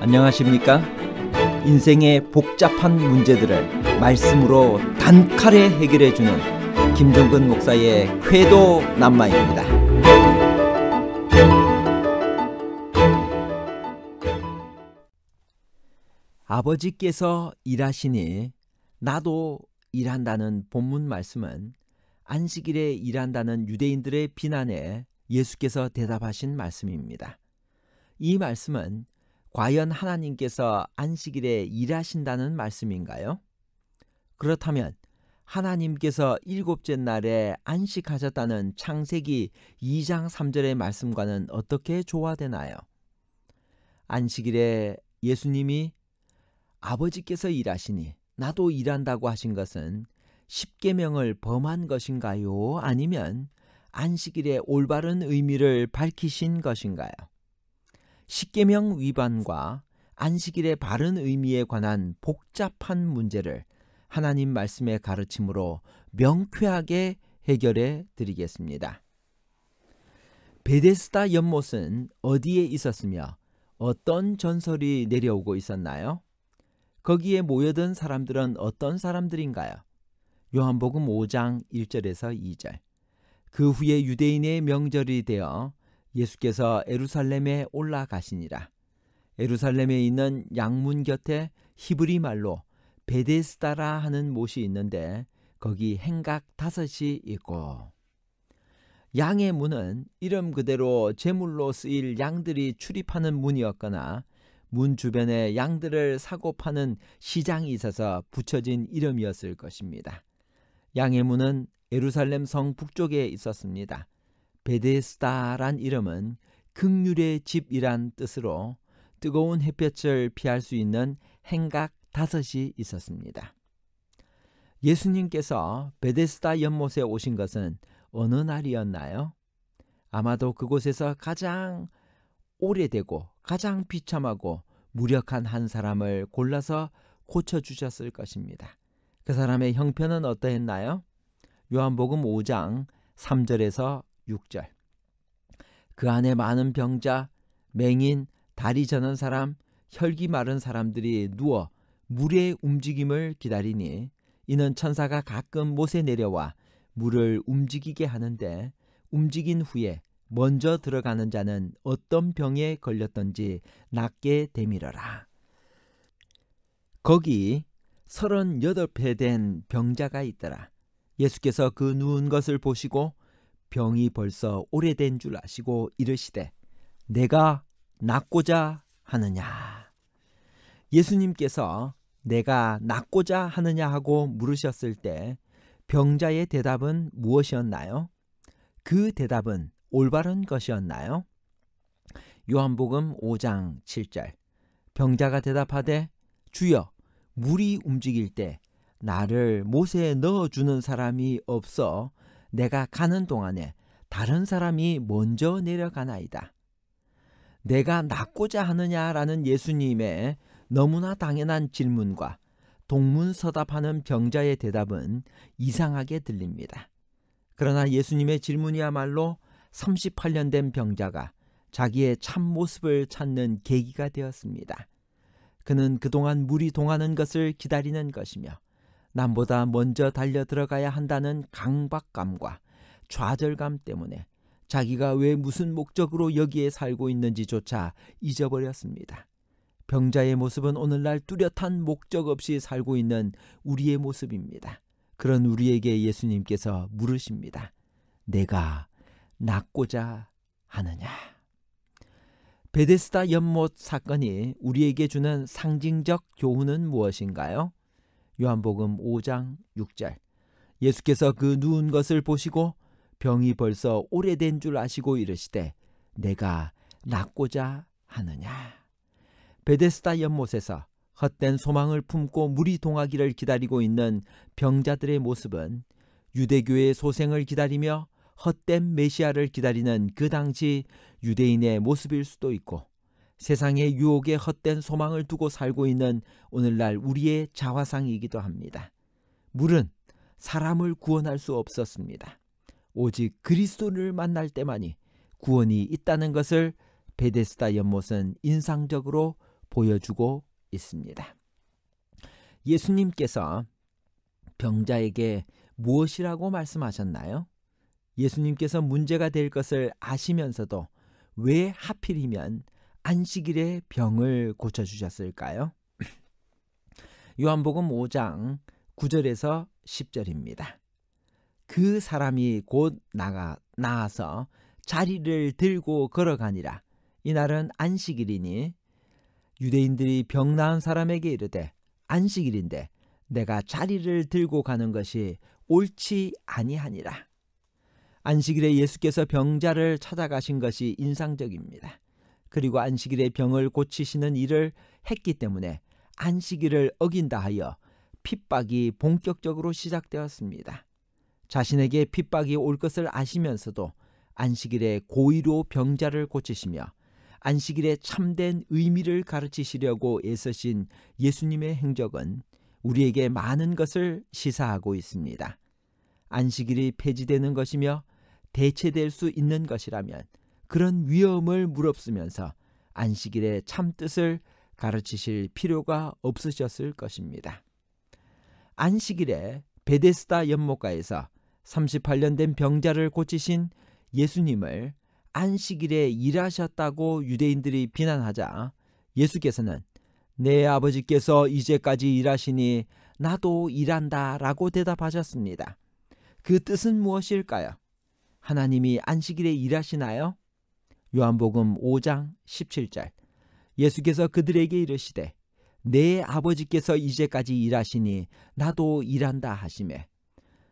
안녕하십니까? 인생의 복잡한 문제들을 말씀으로 단칼에 해결해주는 김종근 목사의 쾌도 남마입니다. 아버지께서 일하시니 나도 일한다는 본문 말씀은 안식일에 일한다는 유대인들의 비난에 예수께서 대답하신 말씀입니다. 이 말씀은 과연 하나님께서 안식일에 일하신다는 말씀인가요? 그렇다면 하나님께서 일곱째 날에 안식하셨다는 창세기 2장 3절의 말씀과는 어떻게 조화되나요? 안식일에 예수님이 아버지께서 일하시니 나도 일한다고 하신 것은 십계명을 범한 것인가요? 아니면 안식일의 올바른 의미를 밝히신 것인가요? 십계명 위반과 안식일의 바른 의미에 관한 복잡한 문제를 하나님 말씀의 가르침으로 명쾌하게 해결해 드리겠습니다. 베데스다 연못은 어디에 있었으며 어떤 전설이 내려오고 있었나요? 거기에 모여든 사람들은 어떤 사람들인가요? 요한복음 5장 1절에서 2절. 그 후에 유대인의 명절이 되어 예수께서 에루살렘에 올라가시니라. 에루살렘에 있는 양문 곁에 히브리 말로 베데스다라 하는 못이 있는데 거기 행각 5이 있고, 양의 문은 이름 그대로 제물로 쓰일 양들이 출입하는 문이었거나 문 주변에 양들을 사고 파는 시장이 있어서 붙여진 이름이었을 것입니다. 양의 문은 예루살렘 성 북쪽에 있었습니다. 베데스다란 이름은 긍휼의 집이란 뜻으로 뜨거운 햇볕을 피할 수 있는 행각 5이 있었습니다. 예수님께서 베데스다 연못에 오신 것은 어느 날이었나요? 아마도 그곳에서 가장 오래되고 가장 비참하고 무력한 한 사람을 골라서 고쳐주셨을 것입니다. 그 사람의 형편은 어떠했나요? 요한복음 5장 3절에서 6절. 그 안에 많은 병자, 맹인, 다리 저는 사람, 혈기 마른 사람들이 누워 물의 움직임을 기다리니 이는 천사가 가끔 못에 내려와 물을 움직이게 하는데 움직인 후에 먼저 들어가는 자는 어떤 병에 걸렸던지 낫게 되밀어라. 거기 38회 된 병자가 있더라. 예수께서 그 누운 것을 보시고 병이 벌써 오래된 줄 아시고 이르시되 내가 낫고자 하느냐. 예수님께서 내가 낫고자 하느냐 하고 물으셨을 때 병자의 대답은 무엇이었나요? 그 대답은 올바른 것이었나요? 요한복음 5장 7절. 병자가 대답하되 주여, 물이 움직일 때 나를 못에 넣어주는 사람이 없어 내가 가는 동안에 다른 사람이 먼저 내려가나이다. 내가 낫고자 하느냐라는 예수님의 너무나 당연한 질문과 동문서답하는 병자의 대답은 이상하게 들립니다. 그러나 예수님의 질문이야말로 38년 된 병자가 자기의 참 모습을 찾는 계기가 되었습니다. 그는 그동안 물이 동하는 것을 기다리는 것이며 남보다 먼저 달려 들어가야 한다는 강박감과 좌절감 때문에 자기가 왜 무슨 목적으로 여기에 살고 있는지조차 잊어버렸습니다. 병자의 모습은 오늘날 뚜렷한 목적 없이 살고 있는 우리의 모습입니다. 그런 우리에게 예수님께서 물으십니다. 내가 낫고자 하느냐? 베데스다 연못 사건이 우리에게 주는 상징적 교훈은 무엇인가요? 요한복음 5장 6절. 예수께서 그 누운 것을 보시고 병이 벌써 오래된 줄 아시고 이르시되 내가 낫고자 하느냐. 베데스다 연못에서 헛된 소망을 품고 물이 동하기를 기다리고 있는 병자들의 모습은 유대교의 소생을 기다리며 헛된 메시아를 기다리는 그 당시 유대인의 모습일 수도 있고 세상의 유혹에 헛된 소망을 두고 살고 있는 오늘날 우리의 자화상이기도 합니다. 물은 사람을 구원할 수 없었습니다. 오직 그리스도를 만날 때만이 구원이 있다는 것을 베데스다 연못은 인상적으로 보여주고 있습니다. 예수님께서 병자에게 무엇이라고 말씀하셨나요? 예수님께서 문제가 될 것을 아시면서도 왜 하필이면 안식일에 병을 고쳐주셨을까요? 요한복음 5장 9절에서 10절입니다. 그 사람이 곧 나아서 자리를 들고 걸어가니라. 이날은 안식일이니 유대인들이 병 나은 사람에게 이르되 안식일인데 내가 자리를 들고 가는 것이 옳지 아니하니라. 안식일에 예수께서 병자를 찾아가신 것이 인상적입니다. 그리고 안식일에 병을 고치시는 일을 했기 때문에 안식일을 어긴다 하여 핍박이 본격적으로 시작되었습니다. 자신에게 핍박이 올 것을 아시면서도 안식일에 고의로 병자를 고치시며 안식일의 참된 의미를 가르치시려고 애쓰신 예수님의 행적은 우리에게 많은 것을 시사하고 있습니다. 안식일이 폐지되는 것이며 대체될 수 있는 것이라면 그런 위험을 무릅쓰면서 안식일의 참뜻을 가르치실 필요가 없으셨을 것입니다. 안식일에 베데스다 연못가에서 38년 된 병자를 고치신 예수님을 안식일에 일하셨다고 유대인들이 비난하자 예수께서는 내 아버지께서 이제까지 일하시니 나도 일한다 라고 대답하셨습니다. 그 뜻은 무엇일까요? 하나님이 안식일에 일하시나요? 요한복음 5장 17절 예수께서 그들에게 이르시되 내 아버지께서 이제까지 일하시니 나도 일한다 하시매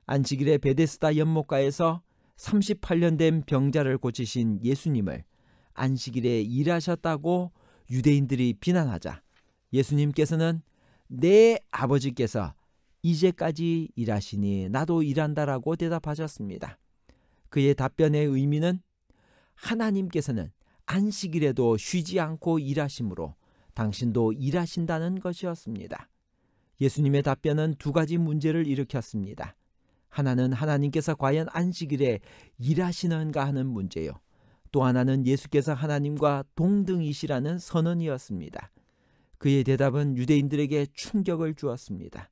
안식일에 베데스다 연못가에서 38년 된 병자를 고치신 예수님을 안식일에 일하셨다고 유대인들이 비난하자 예수님께서는 내 아버지께서 이제까지 일하시니 나도 일한다라고 대답하셨습니다. 그의 답변의 의미는 하나님께서는 안식일에도 쉬지 않고 일하시므로 당신도 일하신다는 것이었습니다. 예수님의 답변은 두 가지 문제를 일으켰습니다. 하나는 하나님께서 과연 안식일에 일하시는가 하는 문제요. 또 하나는 예수께서 하나님과 동등이시라는 선언이었습니다. 그의 대답은 유대인들에게 충격을 주었습니다.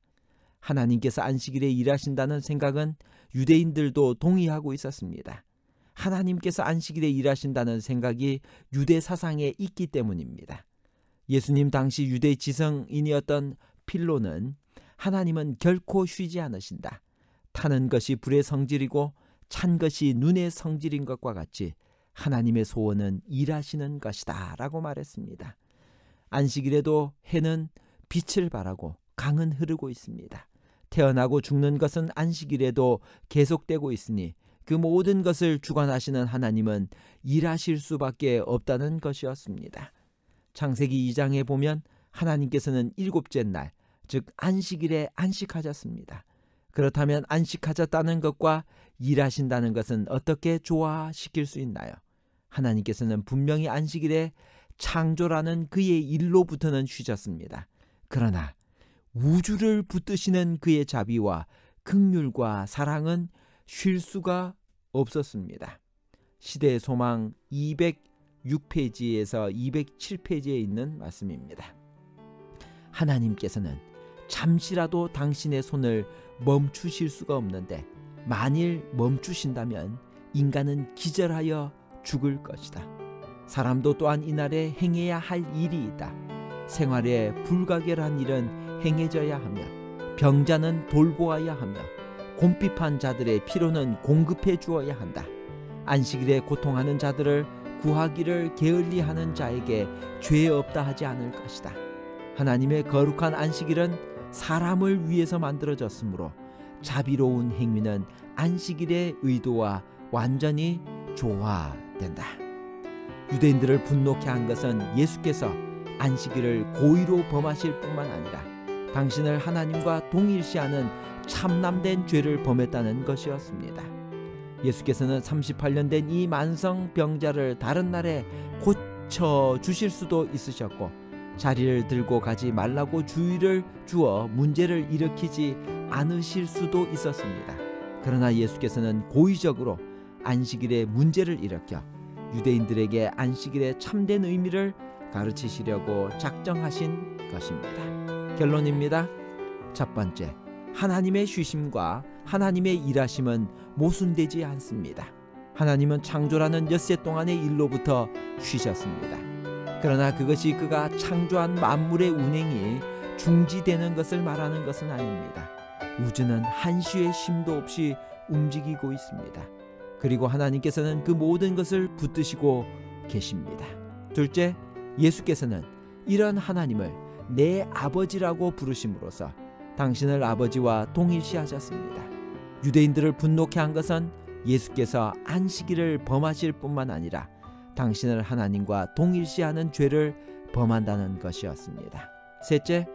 하나님께서 안식일에 일하신다는 생각은 유대인들도 동의하고 있었습니다. 하나님께서 안식일에 일하신다는 생각이 유대 사상에 있기 때문입니다. 예수님 당시 유대 지성인이었던 필로는 하나님은 결코 쉬지 않으신다. 타는 것이 불의 성질이고 찬 것이 눈의 성질인 것과 같이 하나님의 소원은 일하시는 것이다 라고 말했습니다. 안식일에도 해는 빛을 발하고 강은 흐르고 있습니다. 태어나고 죽는 것은 안식일에도 계속되고 있으니 그 모든 것을 주관하시는 하나님은 일하실 수밖에 없다는 것이었습니다. 창세기 2장에 보면 하나님께서는 일곱째 날, 즉 안식일에 안식하셨습니다. 그렇다면 안식하셨다는 것과 일하신다는 것은 어떻게 조화시킬 수 있나요? 하나님께서는 분명히 안식일에 창조라는 그의 일로부터는 쉬셨습니다. 그러나 우주를 붙드시는 그의 자비와 긍휼과 사랑은 쉴 수가 없었습니다. 시대의 소망 206페이지에서 207페이지에 있는 말씀입니다. 하나님께서는 잠시라도 당신의 손을 멈추실 수가 없는데 만일 멈추신다면 인간은 기절하여 죽을 것이다. 사람도 또한 이날에 행해야 할 일이 있다. 생활에 불가결한 일은 행해져야 하며 병자는 돌보아야 하며 곰핍한 자들의 피로는 공급해 주어야 한다. 안식일에 고통하는 자들을 구하기를 게을리하는 자에게 죄 없다 하지 않을 것이다. 하나님의 거룩한 안식일은 사람을 위해서 만들어졌으므로 자비로운 행위는 안식일의 의도와 완전히 조화된다. 유대인들을 분노케 한 것은 예수께서 안식일을 고의로 범하실 뿐만 아니라 당신을 하나님과 동일시하는 참남된 죄를 범했다는 것이었습니다. 예수께서는 38년 된 이 만성병자를 다른 날에 고쳐 주실 수도 있으셨고 자리를 들고 가지 말라고 주의를 주어 문제를 일으키지 않으실 수도 있었습니다. 그러나 예수께서는 고의적으로 안식일에 문제를 일으켜 유대인들에게 안식일의 참된 의미를 가르치시려고 작정하신 것입니다. 결론입니다. 첫 번째, 하나님의 쉬심과 하나님의 일하심은 모순되지 않습니다. 하나님은 창조라는 엿새 동안의 일로부터 쉬셨습니다. 그러나 그것이 그가 창조한 만물의 운행이 중지되는 것을 말하는 것은 아닙니다. 우주는 한시의 쉼도 없이 움직이고 있습니다. 그리고 하나님께서는 그 모든 것을 붙드시고 계십니다. 둘째, 예수께서는 이런 하나님을 내 아버지라고 부르심으로써 당신을 아버지와 동일시하셨습니다. 유대인들을 분노케 한 것은 예수께서 안식일을 범하실 뿐만 아니라 당신을 하나님과 동일시하는 죄를 범한다는 것이었습니다. 셋째,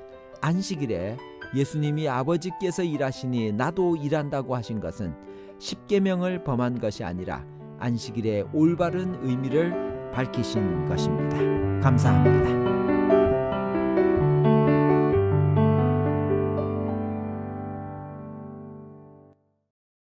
안식일에 예수님이 아버지께서 일하시니 나도 일한다고 하신 것은 십계명을 범한 것이 아니라 안식일의 올바른 의미를 밝히신 것입니다. 감사합니다.